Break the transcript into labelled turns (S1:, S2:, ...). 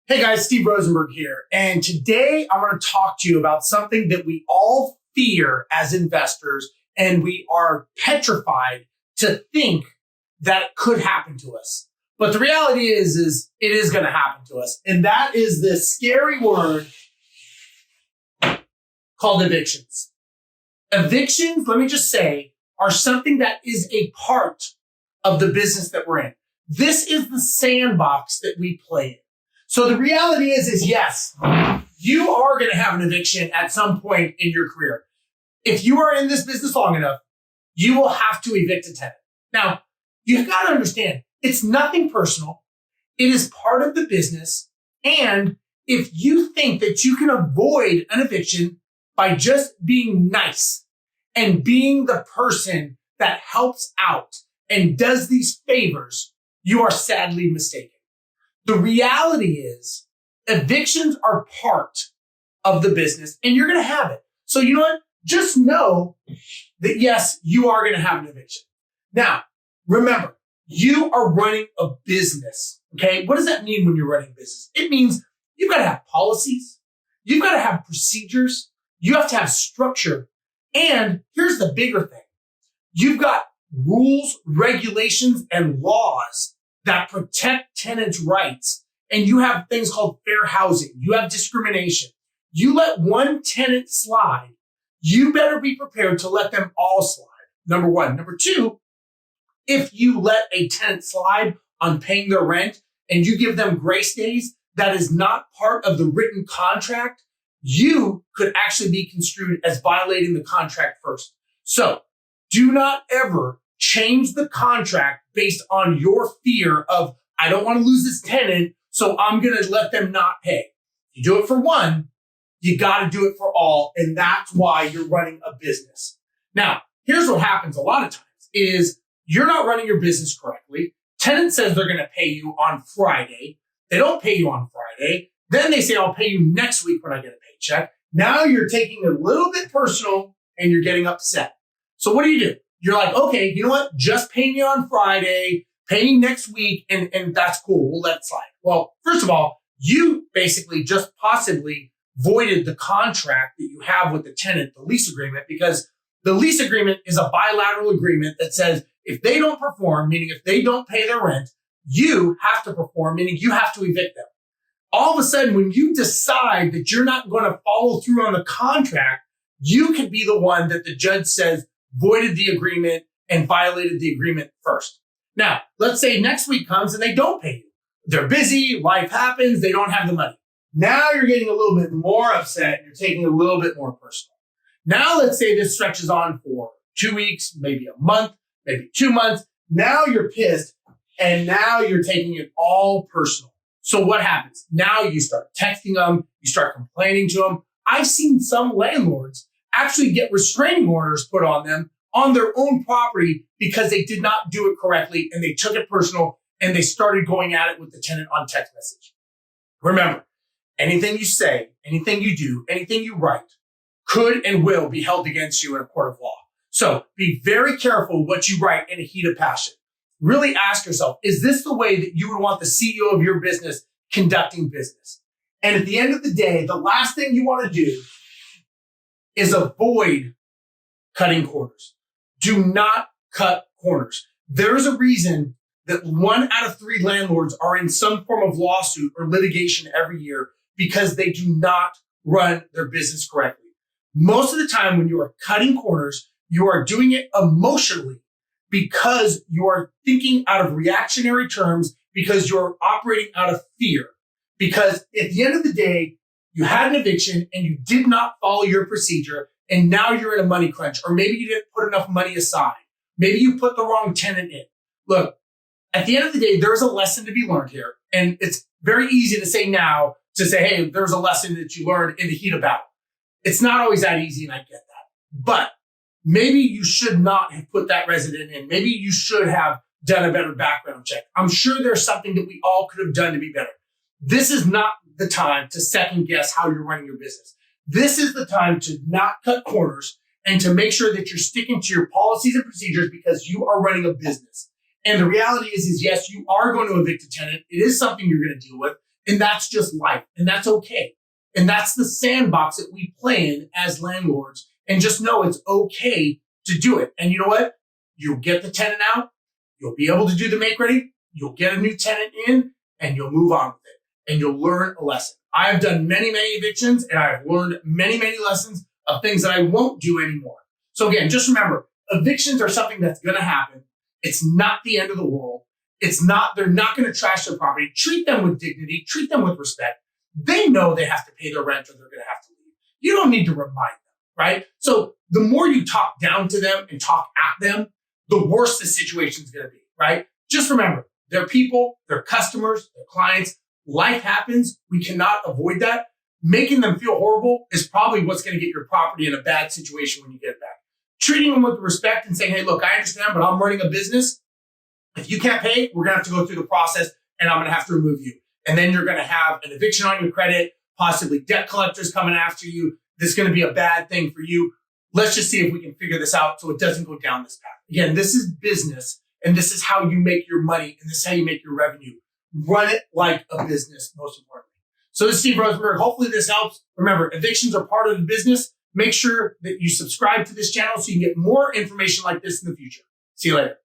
S1: Hey guys, Steve Rozenberg here. And today I want to talk to you about something that we all fear as investors, and we are petrified to think that it could happen to us. But the reality is it is going to happen to us. And that is this scary word called evictions. Evictions, let me just say, are something that is a part of the business that we're in. This is the sandbox that we play in. So the reality is yes, you are going to have an eviction at some point in your career. If you are in this business long enough, you will have to evict a tenant. Now, you've got to understand, it's nothing personal. It is part of the business. And if you think that you can avoid an eviction by just being nice and being the person that helps out and does these favors, you are sadly mistaken. The reality is evictions are part of the business and you're going to have it. So you know what? Just know that yes, you are going to have an eviction. Now, remember, you are running a business. Okay. What does that mean when you're running a business? It means you've got to have policies. You've got to have procedures. You have to have structure. And here's the bigger thing. You've got rules, regulations, and laws that protect tenants' rights. And you have things called fair housing. You have discrimination. You let one tenant slide, you better be prepared to let them all slide. Number one. Number two, if you let a tenant slide on paying their rent and you give them grace days, that is not part of the written contract, you could actually be construed as violating the contract first. So do not ever change the contract based on your fear of, I don't want to lose this tenant, so I'm going to let them not pay. You do it for one, you got to do it for all. And that's why you're running a business. Now, here's what happens a lot of times is you're not running your business correctly. Tenant says they're going to pay you on Friday. They don't pay you on Friday. Then they say, I'll pay you next week when I get a paycheck. Now you're taking it a little bit personal and you're getting upset. So what do? You're like, okay, you know what? Just pay me on Friday, pay me next week, and that's cool. We'll let it slide. Well, first of all, you basically just possibly voided the contract that you have with the tenant, the lease agreement, because the lease agreement is a bilateral agreement that says if they don't perform, meaning if they don't pay their rent, you have to perform, meaning you have to evict them. All of a sudden, when you decide that you're not going to follow through on the contract, you could be the one that the judge says voided the agreement and violated the agreement first. Now, let's say next week comes and they don't pay you. They're busy, life happens, they don't have the money. Now you're getting a little bit more upset and you're taking it a little bit more personal. Now let's say this stretches on for 2 weeks, maybe a month, maybe 2 months. Now you're pissed and now you're taking it all personal. So what happens? Now you start texting them, you start complaining to them. I've seen some landlords actually get restraining orders put on them on their own property because they did not do it correctly and they took it personal and they started going at it with the tenant on text message. Remember, anything you say, anything you do, anything you write could and will be held against you in a court of law. So be very careful what you write in a heat of passion. Really ask yourself, is this the way that you would want the CEO of your business conducting business? And at the end of the day, the last thing you want to do is avoid cutting corners. Do not cut corners. There's a reason that 1 out of 3 landlords are in some form of lawsuit or litigation every year because they do not run their business correctly. Most of the time when you are cutting corners, you are doing it emotionally because you are thinking out of reactionary terms, because you're operating out of fear. Because at the end of the day, you had an eviction and you did not follow your procedure and now you're in a money crunch, or maybe you didn't put enough money aside. Maybe you put the wrong tenant in. Look, at the end of the day, there's a lesson to be learned here. And it's very easy to say now, to say, hey, there's a lesson that you learned in the heat of battle. It's not always that easy, and I get that. But maybe you should not have put that resident in. Maybe you should have done a better background check. I'm sure there's something that we all could have done to be better. This is not the time to second guess how you're running your business. This is the time to not cut corners and to make sure that you're sticking to your policies and procedures because you are running a business. And the reality is yes, you are going to evict a tenant. It is something you're going to deal with. And that's just life. And that's okay. And that's the sandbox that we play in as landlords. And just know it's okay to do it. And you know what? You'll get the tenant out. You'll be able to do the make ready. You'll get a new tenant in and you'll move on with it. And you'll learn a lesson. I have done many, many evictions and I've learned many, many lessons of things that I won't do anymore. So again, just remember, evictions are something that's going to happen. It's not the end of the world. They're not going to trash their property. Treat them with dignity. Treat them with respect. They know they have to pay their rent or they're going to have to leave. You don't need to remind them, right? So the more you talk down to them and talk at them, the worse the situation is going to be, right? Just remember, they're people, they're customers, they're clients. Life happens. We cannot avoid that. Making them feel horrible is probably what's going to get your property in a bad situation when you get it back. Treating them with respect and saying, hey, look, I understand, but I'm running a business. If you can't pay, we're going to have to go through the process and I'm going to have to remove you. And then you're going to have an eviction on your credit, possibly debt collectors coming after you. This is going to be a bad thing for you. Let's just see if we can figure this out so it doesn't go down this path. Again, this is business and this is how you make your money and this is how you make your revenue. Run it like a business, most importantly. So this is Steve Rozenberg. Hopefully this helps. Remember, evictions are part of the business. Make sure that you subscribe to this channel so you can get more information like this in the future. See you later.